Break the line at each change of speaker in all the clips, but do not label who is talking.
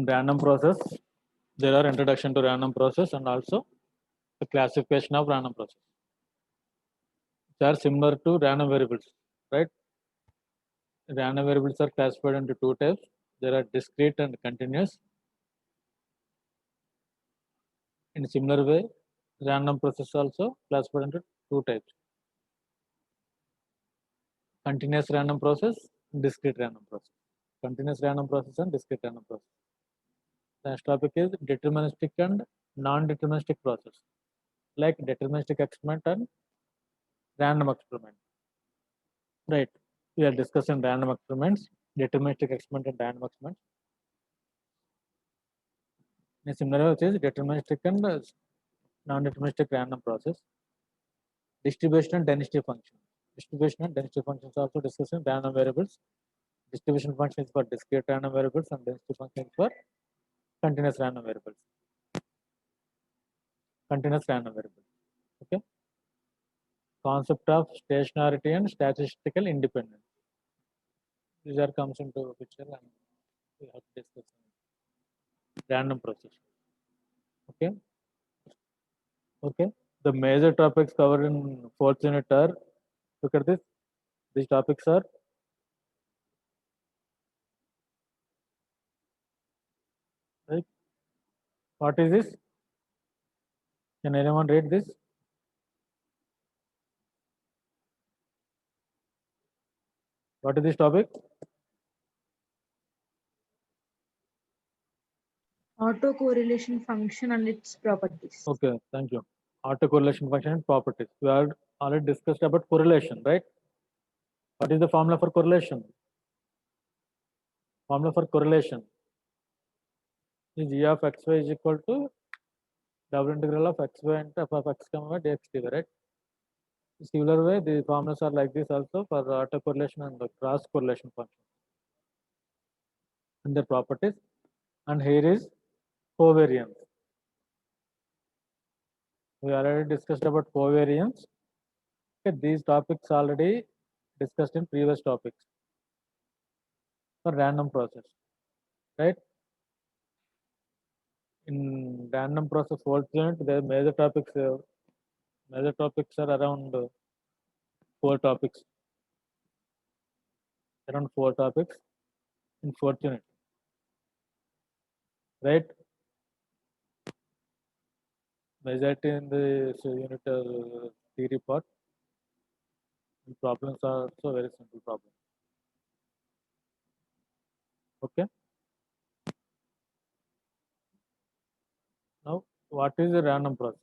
In random process, there are introduction to random process and also the classification of random process. They are similar to random variables, right? Random variables are classified into two types. There are discrete and continuous. In a similar way, random process also classified into two types: continuous random process, discrete random process. Continuous random process and discrete random process. The next topic is deterministic and non-deterministic process, like deterministic experiment and random experiment. Right. We are discussing random experiments, deterministic experiment and random experiment. In a similar way, which is deterministic and non-deterministic random process. Distribution and density function. Distribution and density functions also discussing random variables. Distribution function is for discrete random variables and density function is for continuous random variables. Continuous random variables. Okay. Concept of stationarity and statistical independence. These are comes into picture and we have to discuss random process. Okay. Okay. The major topics covered in fourth unit are, look at this. These topics are like, what is this? Can anyone read this? What is this topic?
Autocorrelation function and its properties.
Okay, thank you. Autocorrelation function and properties. We have already discussed about correlation, right? What is the formula for correlation? Formula for correlation is E of xy is equal to double integral of xy into f of x comma dx dy, right? Similar way, the formulas are like this also for autocorrelation and the cross correlation function and their properties. And here is covariance. We already discussed about covariance. Okay, these topics already discussed in previous topics for random process, right? In random process fourth unit, the major topics are around four topics. Around four topics in fourth unit, right? Majority in the unit theory part. And problems are also very simple problems. Okay. Now, what is a random process?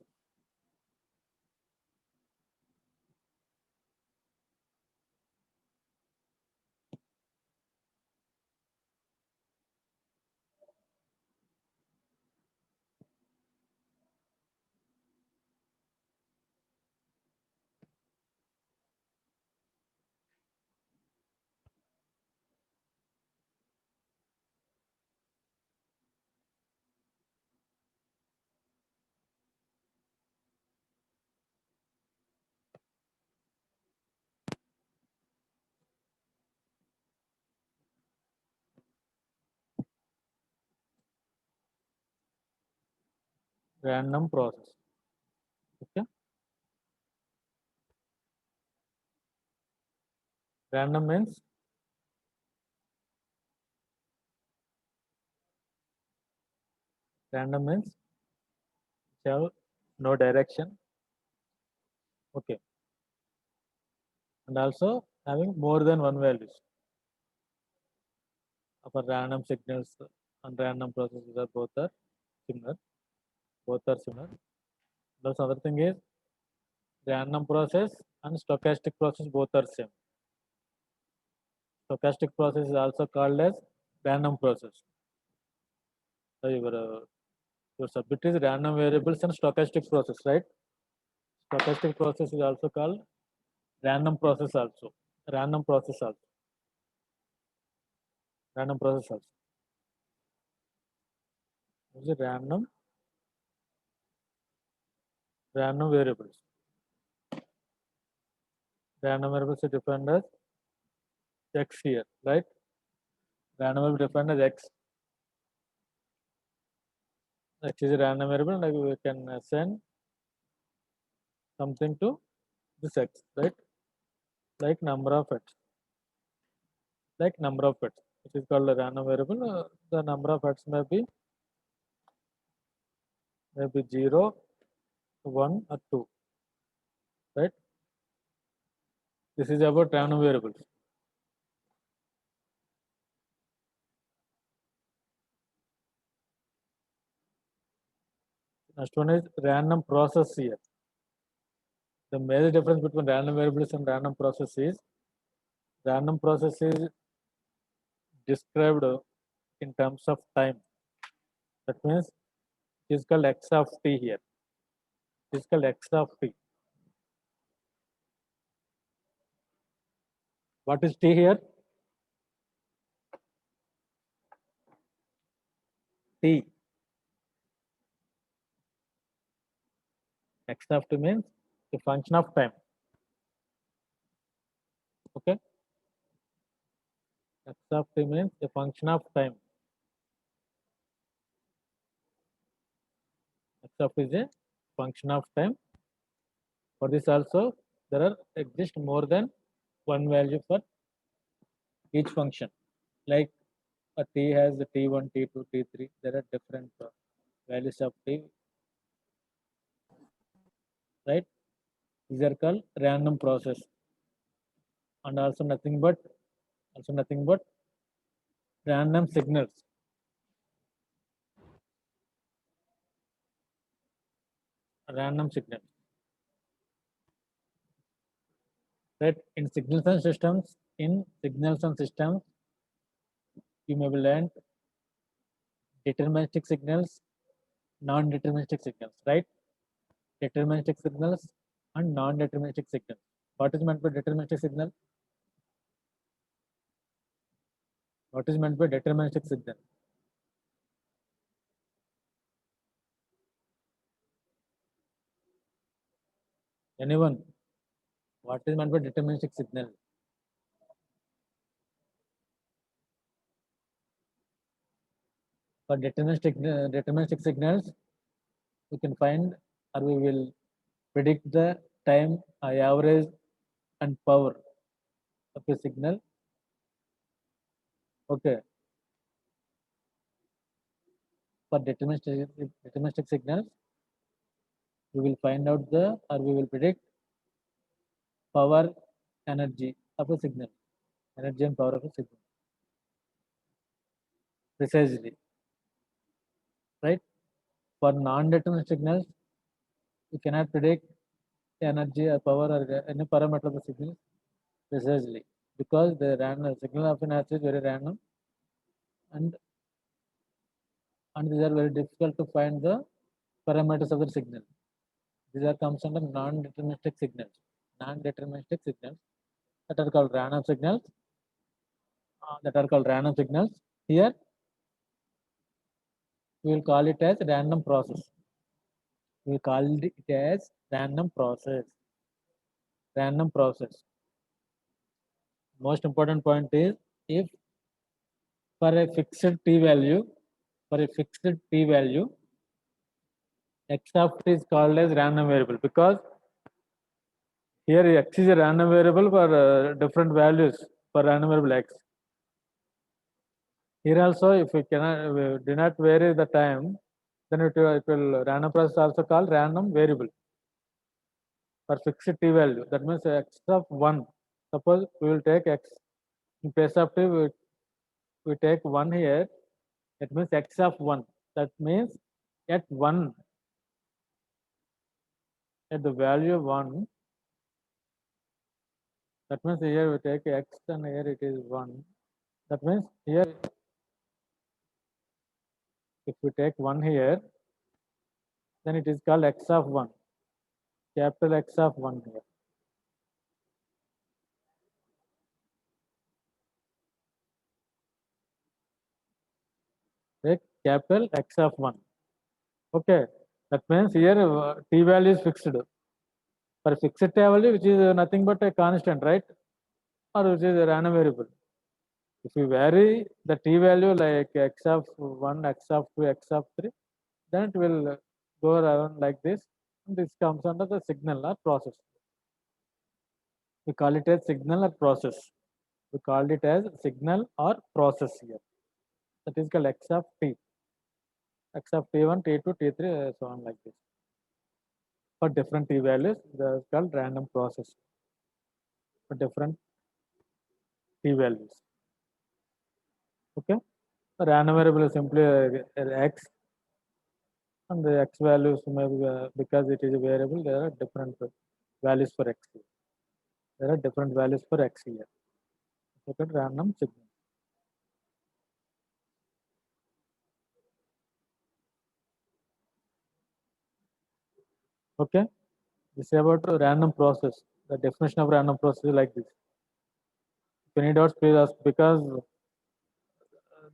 Random process. Okay. Random means have no direction. Okay. And also having more than one values of a random signals and random processes are both are similar. Both are similar. The other thing is random process and stochastic process both are same. Stochastic process is also called as random process. So your subject is random variables and stochastic process, right? Stochastic process is also called random process also. Random process also. Random process also. This is random variables. Random variables are defined as x here, right? Random variable defined as x. X is a random variable, like we can assign something to this X, right? Like number of X, like number of X, which is called a random variable. The number of X may be 0, 1 or 2, right? This is about random variables. Next one is random process here. The major difference between random variables and random process is random process is described in terms of time. That means it is called x of t here. It is called x of t. What is t here? T. X of t means a function of time. Okay. X of t means a function of time. X of t is a function of time. For this also, there are exist more than one value for each function. Like a t has the t1, t2, t3. There are different values of t, right? These are called random process, and also nothing but random signals. Random signals. Right? In signals and systems, you may be learned deterministic signals, non-deterministic signals, right? Deterministic signals and non-deterministic signals. What is meant by deterministic signal? What is meant by deterministic signal? Anyone? What is meant by deterministic signal? For deterministic signals, we can find or we will predict the time, average, and power of a signal. Okay. For deterministic signals, we will find out we will predict power, energy of a signal, energy and power of a signal, precisely, right? For non-deterministic signals, we cannot predict energy or power or any parameter of the signal precisely, because the random signal of an nature is very random, and these are very difficult to find the parameters of the signal. These are comes under non-deterministic signals. Non-deterministic signals that are called random signals. Here, we will call it as random process. We call it as random process. Random process. Most important point is, if for a fixed t value, x of t is called as random variable, because here x is a random variable for different values for random variable x. Here also, if we do not vary the time, then it will random process also called random variable for fixed t value. That means x of 1. Suppose we will take x in place of t, we take 1 here. That means x of 1. That means at 1, at the value of 1, that means here we take x and here it is 1. That means here, if we take 1 here, then it is called x of 1, capital X of 1 here. Take capital X of 1. Okay, that means here t value is fixed. For fixed t value, which is nothing but a constant, right? Or which is a random variable. If you vary the t value like x of 1, x of 2, x of 3, then it will go around like this. And this comes under the signal or process. We call it as signal or process. We called it as signal or process here. That is called x of t. X of t1, t2, t3, so on like this. For different t values, that is called random process. For different t values. Okay. The random variable is simply x, and the x values may be, because it is a variable, there are different values for x. There are different values for x here. Look at random signal. Okay. This is about random process. The definition of random process is like this. If any doubts, please ask, because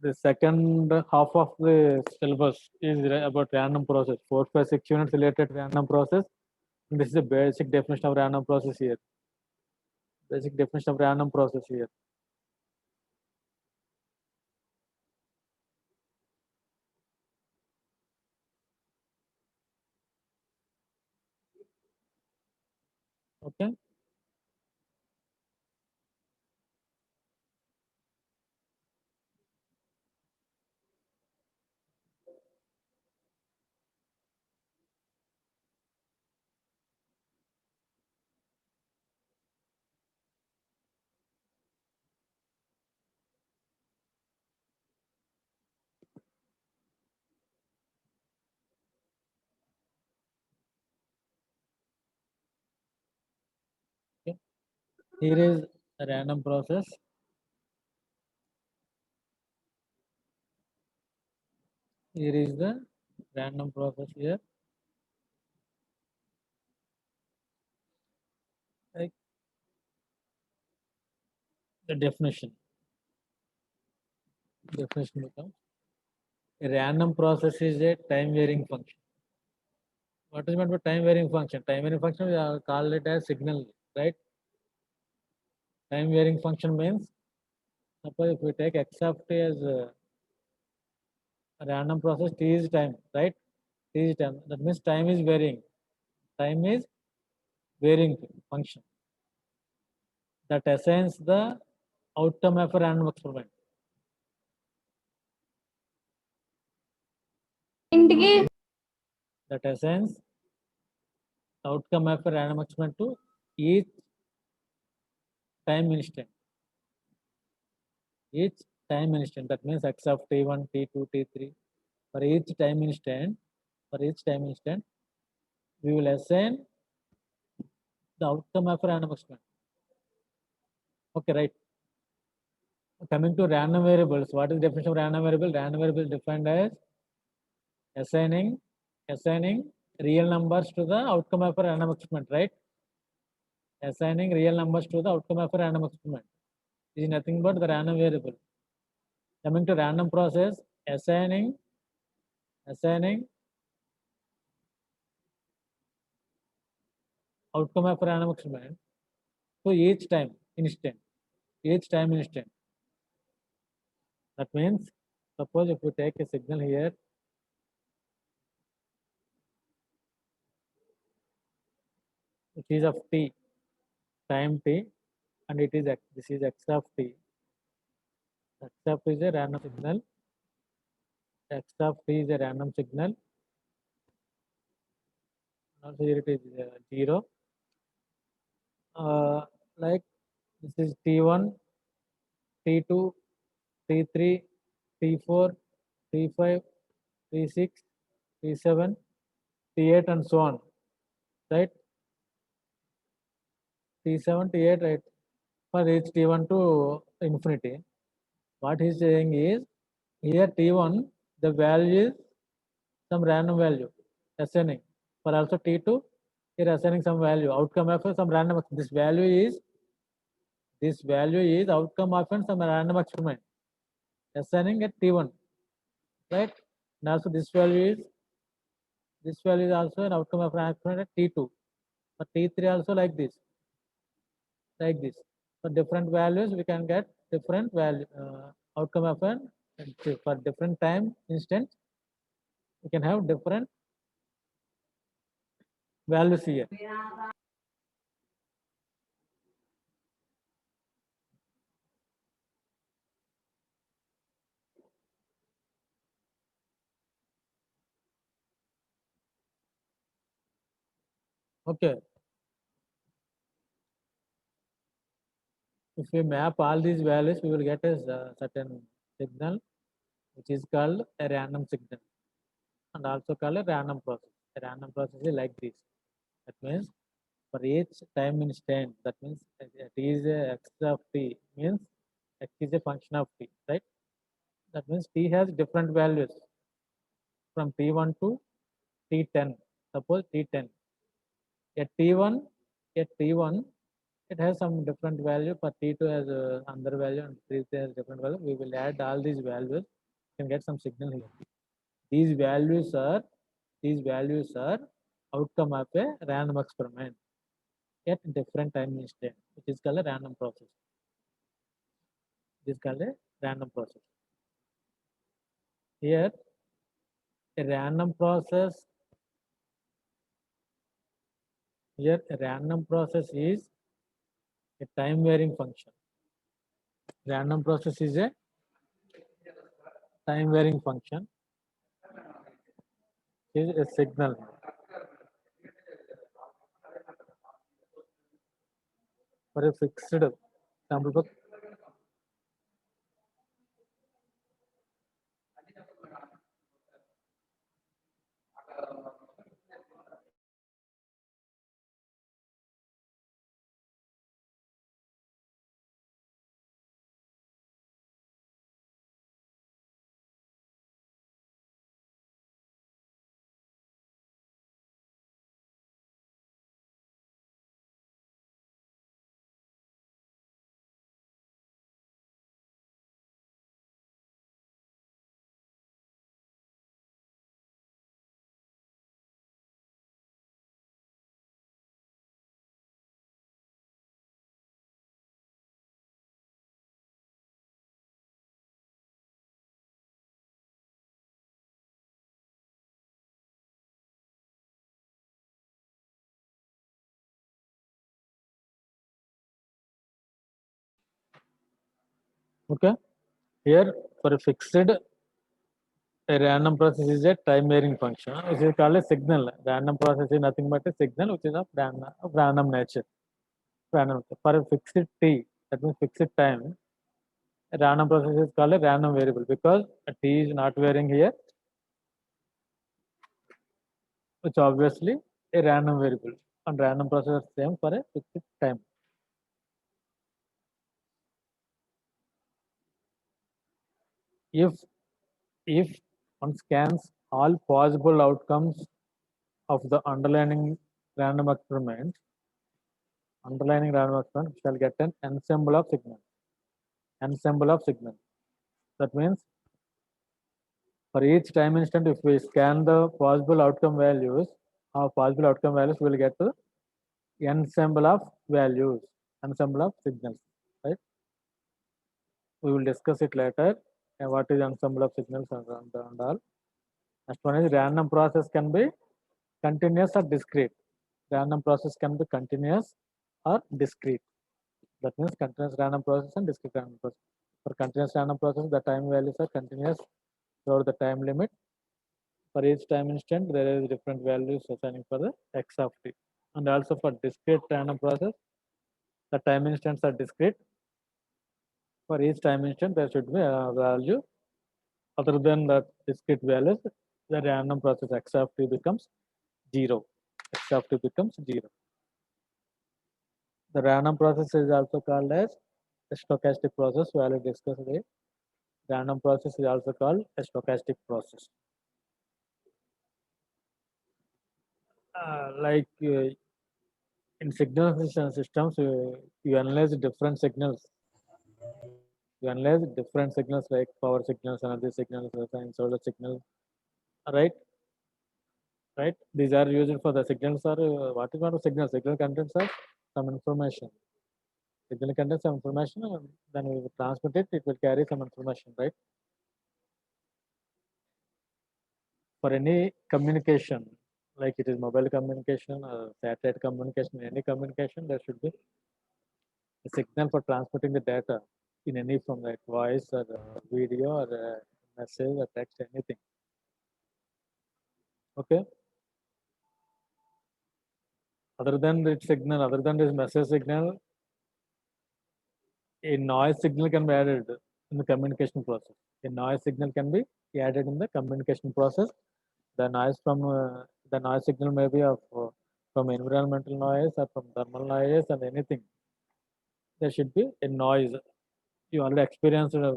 the second half of the syllabus is about random process. 4, 5, 6 units related to random process. And this is a basic definition of random process here. Basic definition of random process here. Okay. Okay. Here is a random process. Here is the random process here. Like the definition. Definition becomes a random process is a time varying function. What is meant by time varying function? Time varying function, we call it as signal, right? Time varying function means, suppose if we take x of t as a random process, t is time, right? T is time. That means time is varying. Time is varying function that assigns the outcome of a random experiment. That assigns the outcome of a random experiment to each time instant. Each time instant. That means x of t1, t2, t3. For each time instant, we will assign the outcome of a random experiment. Okay, right. Coming to random variables, what is the definition of random variable? Random variable is defined as assigning real numbers to the outcome of a random experiment, right? Assigning real numbers to the outcome of a random experiment. This is nothing but the random variable. Coming to random process, assigning outcome of a random experiment to each time instant. That means, suppose if we take a signal here, it is of t, time t, and it is this is x of t. X of t is a random signal. X of t is a random signal. Also here it is 0. Like this is t1, t2, t3, t4, t5, t6, t7, t8, and so on. Right? T7, T8, right? For each T1 to infinity. What he's saying is, here T1, the value is some random value, assigning. For also T2, here assigning some value, outcome of some random. This value is outcome of some random experiment, assigning at T1, right? And also this value is also an outcome of an experiment at T2. For T3 also like this. For different values, we can get different value outcome of an for different time instant. you can have different values here. Okay. If we map all these values, we will get a certain signal, which is called a random signal, and also called a random process. A random process is like this. That means for each time instant, that means it is a x of t, means x is a function of t, right? That means t has different values from t1 to t10. Suppose t10. At t1, at t1, it has some different value. For t2 has another value and t3 has different value. We will add all these values. You can get some signal here. These values are outcome of a random experiment at different time instant, which is called a random process. It is called a random process. Here, a random process. Here, a random process is a time varying function. Random process is a time varying function. Is a signal. For a fixed sample book. Okay. Here, for a fixed, a random process is a time varying function, which is called a signal. Random process is nothing but a signal, which is of random nature. Random. For a fixed t, that means fixed time, a random process is called a random variable because a t is not varying here, which obviously a random variable. And random process is same for a fixed time. If one scans all possible outcomes of the underlying random experiment, shall get an ensemble of signals. Ensemble of signals. That means for each time instant, if we scan the possible outcome values, we will get the ensemble of values, ensemble of signals, right? We will discuss it later. And what is ensemble of signals and all. Next one is random process can be continuous or discrete. Random process can be continuous or discrete. That means continuous random process and discrete random process. For continuous random process, the time values are continuous throughout the time limit. For each time instant, there is different values assigning for the x of t. And also for discrete random process, the time instants are discrete. For each time instant, there should be a value other than the discrete values. The random process x of t becomes 0. X of t becomes 0. The random process is also called as a stochastic process. We already discussed it. Random process is also called a stochastic process. In signal systems, you analyze different signals. You analyze different signals like power signals, energy signals, and solar signals. Right? Right? These are used for the signals or what is not a signal? Signal contains some information. Signal contains some information, and then we will transmit it. It will carry some information, right? for any communication, like it is mobile communication or satellite communication, any communication, there should be a signal for transmitting the data in any form, like voice or video or message or text, anything. Okay. Other than the signal, other than this message signal, a noise signal can be added in the communication process. A noise signal can be added in the communication process. The noise signal may be of from environmental noise or from thermal noise and anything. There should be a noise. You already experienced a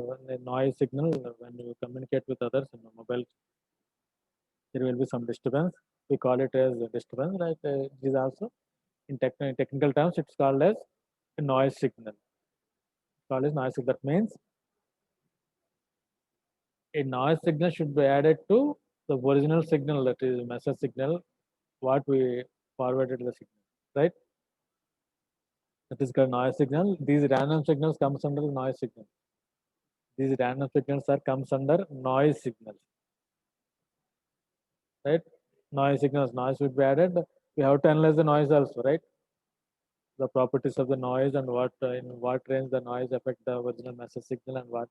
noise signal when you communicate with others in a mobile. There will be some disturbance. We call it as a disturbance. Like it is also in technical terms, it's called as a noise signal. Called as noise signal. That means a noise signal should be added to the original signal, that is message signal, what we forwarded the signal, right? That is called noise signal. These random signals comes under the noise signal. These random signals are comes under noise signals, right? Noise signals, noise should be added. We have to analyze the noise also, right? The properties of the noise and what in what range the noise affect the original message signal and what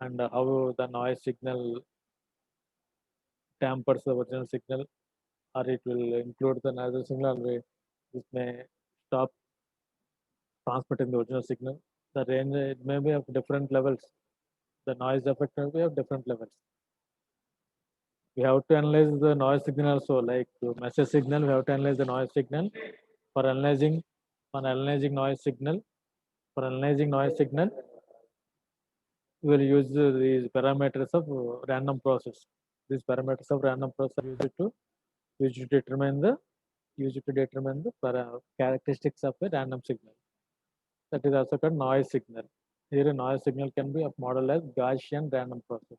and how the noise signal tampers the original signal, or it will include the nasal signal, this may stop transmitting the original signal. The range it may be of different levels. The noise effect may be of different levels. We have to analyze the noise signal also, like message signal. We have to analyze the noise signal. For analyzing noise signal, we will use these parameters of random process. These parameters of random process are used to determine the characteristics of a random signal. That is also called noise signal. Here a noise signal can be of model as Gaussian random process.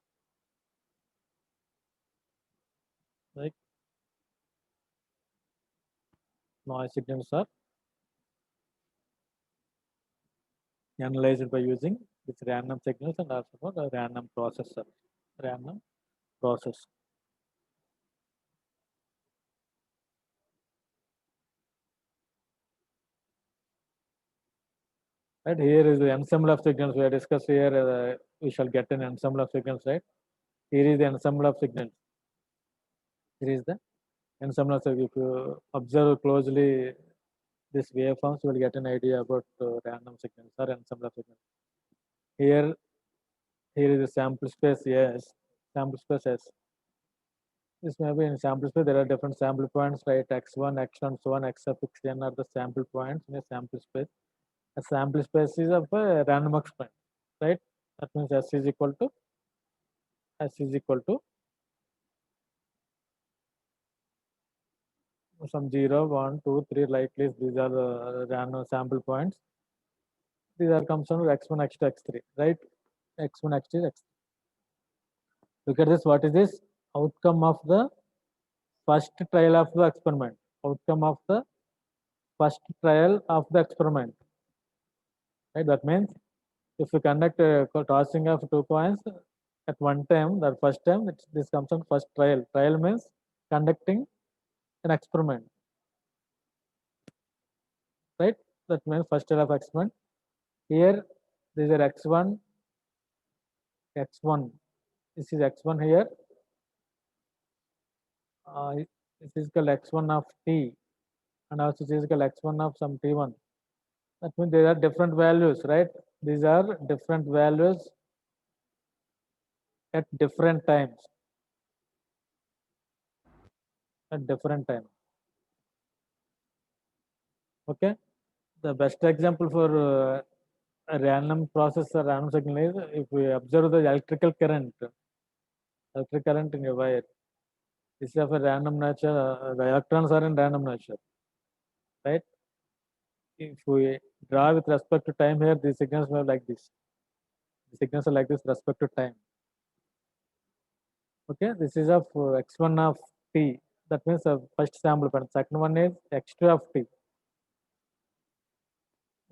Like noise signals are analyzed by using these random signals and also for the random processor. Random process. Right, here is the ensemble of signals we have discussed here. We shall get an ensemble of signals, right? Here is the ensemble of signals. Here is the ensemble of signals. If you observe closely this waveforms, you will get an idea about random signals or ensemble of signals. Here is the sample space S. Sample space S. This may be in sample space. There are different sample points, right? X1, X1, so on, X suffix n are the sample points in a sample space. A sample space is of a random exponent, right? That means S is equal to some 0, 1, 2, 3, like this. These are the random sample points. These are comes from x1, x2, x3, right? X1, x2, x3. Look at this. What is this? Outcome of the first trial of the experiment. Outcome of the first trial of the experiment. Right? That means if you conduct a tossing of 2 coins at one time, that first time, this comes on first trial. Trial means conducting an experiment. Right? That means first trial of experiment. Here, these are x1, x1. This is x1 here. This is called x1 of t, and also this is called x1 of some t1. That means there are different values, right? These are different values at different times. At different time. Okay. The best example for a random process or random signal is if we observe the electrical current in a wire. This is of a random nature. The electrons are in random nature, right? If we draw with respect to time here, the signals are like this. The signals are like this with respect to time. Okay, this is of x1 of t. That means first sample point. Second one is x2 of t.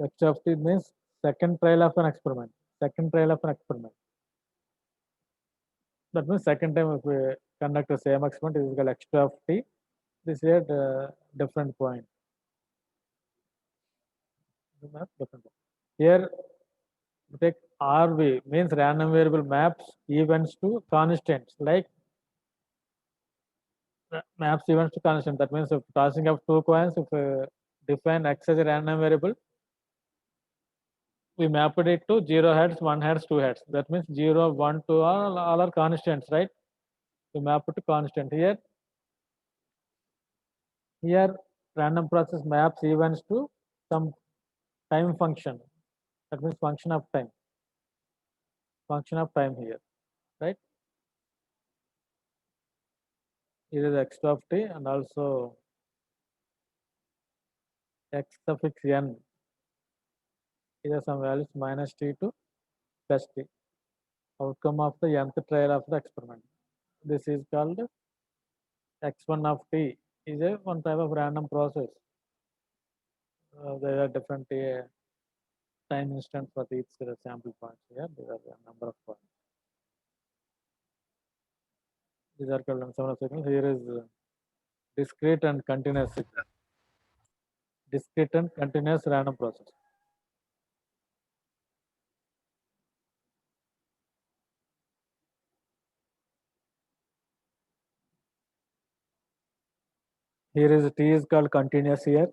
X2 of t means second trial of an experiment. Second trial of an experiment. That means second time if we conduct the same experiment is equal x2 of t. This is at different point. Different point. Here, we take RV means random variable maps events to constants, like maps events to constant. That means if tossing of two coins, if define x as a random variable, we mapped it to 0 heads, 1 heads, 2 heads. That means 0, 1, 2 all are constants, right? We map it to constant. Here random process maps events to some time function. That means function of time. Function of time here, right? Here is x of t and also x suffix n. Here are some values minus t to plus t. Outcome of the nth trial of the experiment. This is called x1 of t. Is a one type of random process. There are different time instance for each sample points here. There are a number of points. These are called several signals. Here is discrete and continuous signal. Discrete and continuous random process. Here is t is called continuous here.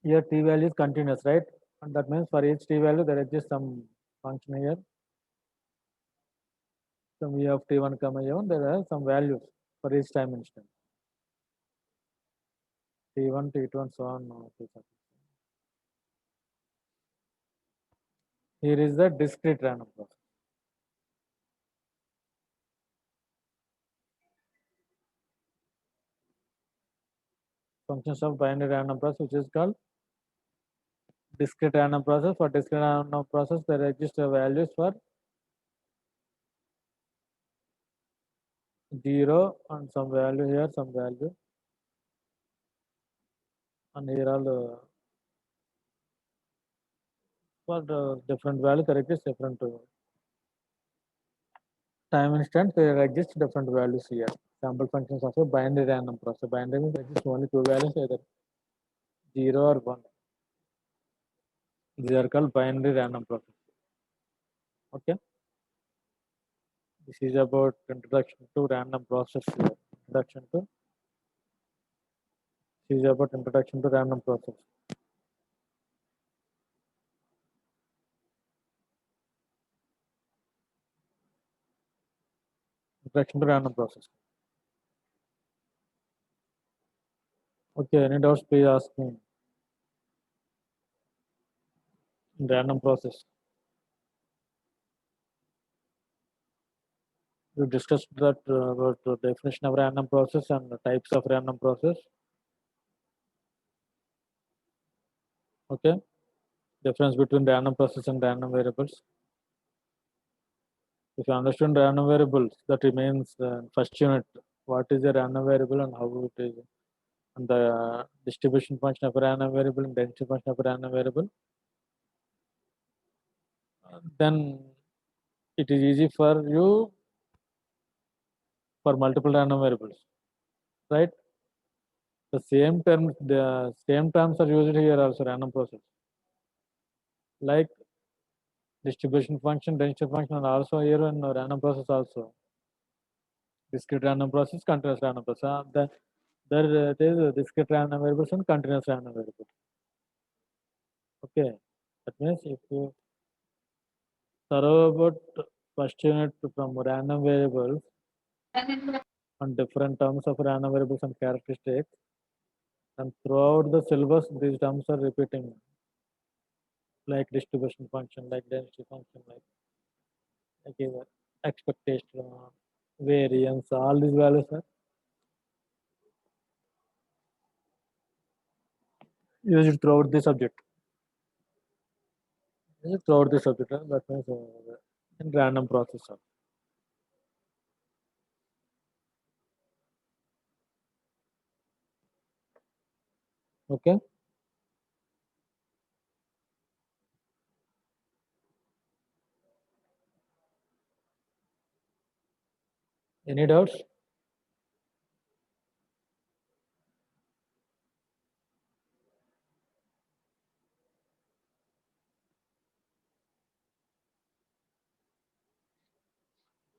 Here t value is continuous, right? And that means for each t value there exists some function here. Some v of t1 comma a1, there are some values for each time instant. T1, T2 and so on. Here is the discrete random process. Functions of binary random process, which is called discrete random process. For discrete random process, there exist values for 0 and some value here, some value, and here all for the different value there exists different time instant. There exist different values here. Sample functions of a binary random process. Binary means there exist only two values, either 0 or 1. These are called binary random process. Okay. This is about introduction to random process here. Introduction to This is about introduction to random process. Introduction to random process. Okay, any doubts please ask me. Random process. We discussed that about the definition of random process and the types of random process. Okay, difference between random process and random variables. If you understand random variables, that remains first unit. What is a random variable and how it is, and the distribution function of a random variable and density function of a random variable. Then it is easy for you for multiple random variables, right? The same terms are used here also, random process, like distribution function, density function, and also here in random process also. Discrete random process, continuous random process. There is a discrete random variables and continuous random variables. Okay, that means if you thorough about first unit from random variables and different terms of random variables and characteristics, and throughout the syllabus these terms are repeating, like distribution function, like density function, like expectation, variance, all these values are used throughout the subject. Throughout the subject, that means in random process. Okay. Any doubts?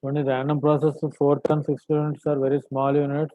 Only random process, fourth and fifth units are very small units.